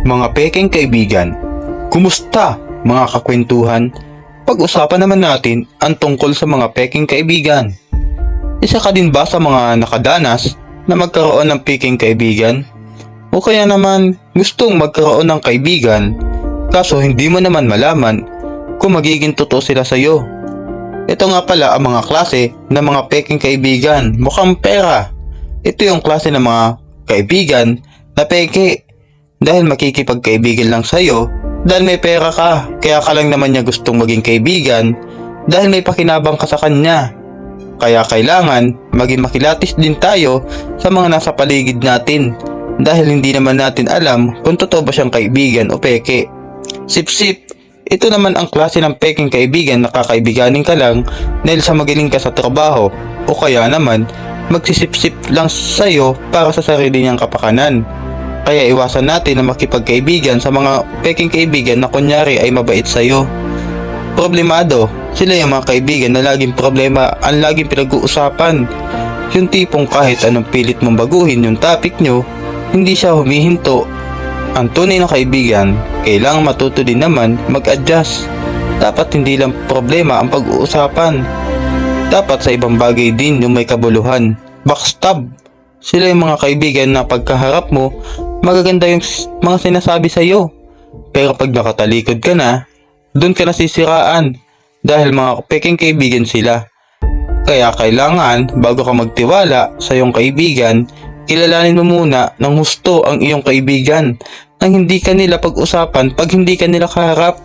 Mga peking kaibigan, kumusta mga kakwentuhan? Pag-usapan naman natin ang tungkol sa mga peking kaibigan. Isa ka din ba sa mga nakadanas na magkaroon ng peking kaibigan? O kaya naman gustong magkaroon ng kaibigan kaso hindi mo naman malaman kung magiging totoo sila sa iyo? Ito nga pala ang mga klase ng mga peking kaibigan, mukhang pera. Ito yung klase ng mga kaibigan na peke. Dahil makikipagkaibigan lang sa'yo dahil may pera ka, kaya ka lang naman niya gustong maging kaibigan dahil may pakinabang ka sa kanya. Kaya kailangan maging makilatis din tayo sa mga nasa paligid natin dahil hindi naman natin alam kung totoo ba siyang kaibigan o peke. Sip-sip, ito naman ang klase ng peking kaibigan na kakaibiganin ka lang dahil sa magaling ka sa trabaho o kaya naman magsisip-sip lang sa'yo para sa sarili niyang kapakanan. Kaya iwasan natin na makipagkaibigan sa mga peking kaibigan na kunyari ay mabait sa'yo. Problemado, sila yung mga kaibigan na laging problema ang laging pinag-uusapan. Yung tipong kahit anong pilit mong baguhin yung topic nyo, hindi siya humihinto. Ang tunay na kaibigan, kailangang matuto din naman mag-adjust. Dapat hindi lang problema ang pag-uusapan. Dapat sa ibang bagay din yung may kabuluhan. Backstab, sila yung mga kaibigan na pagkaharap mo, magaganda yung mga sinasabi sa iyo. Pero pag nakatalikod ka na, doon ka nasisiraan dahil mga peking kaibigan sila. Kaya kailangan bago ka magtiwala sa iyong kaibigan, kilalanin mo muna ng husto ang iyong kaibigan nang hindi ka nila pag-usapan pag hindi ka nila kaharap.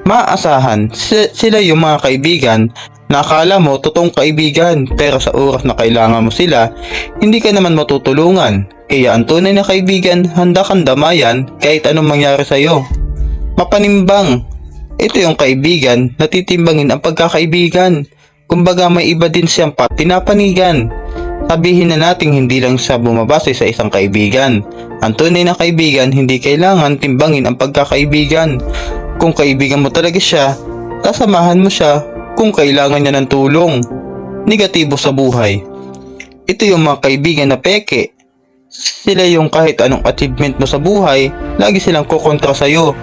Maasahan, sila yung mga kaibigan na akala mo totoong kaibigan pero sa oras na kailangan mo sila, hindi ka naman matutulungan. Kaya ang tunay na kaibigan, handa kang damayan kahit anong mangyari sa iyo. Mapanimbang, ito yung kaibigan na titimbangin ang pagkakaibigan. Kumbaga may iba din siyang pinapanigan. Sabihin na natin hindi lang siya bumabase sa isang kaibigan. Ang tunay na kaibigan, hindi kailangan timbangin ang pagkakaibigan. Kung kaibigan mo talaga siya, kasamahan mo siya kung kailangan niya ng tulong. Negatibo sa buhay, ito yung mga kaibigan na peke. Sila yung kahit anong achievement mo sa buhay, lagi silang kukontra sa'yo.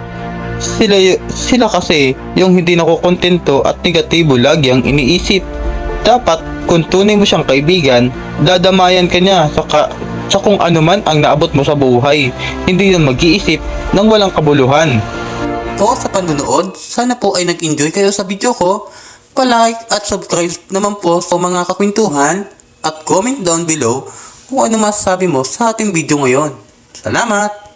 Sila kasi yung hindi nakukontento at negatibo lagi ang iniisip. Dapat kung tunay mo siyang kaibigan, dadamayan ka niya sa kung ano man ang naabot mo sa buhay. Hindi yung mag-iisip ng walang kabuluhan. Po sa panunood, sana po ay nag-enjoy kayo sa video ko. Pa-like at subscribe naman po sa mga kakwentuhan at comment down below kung ano masasabi mo sa ating video ngayon. Salamat!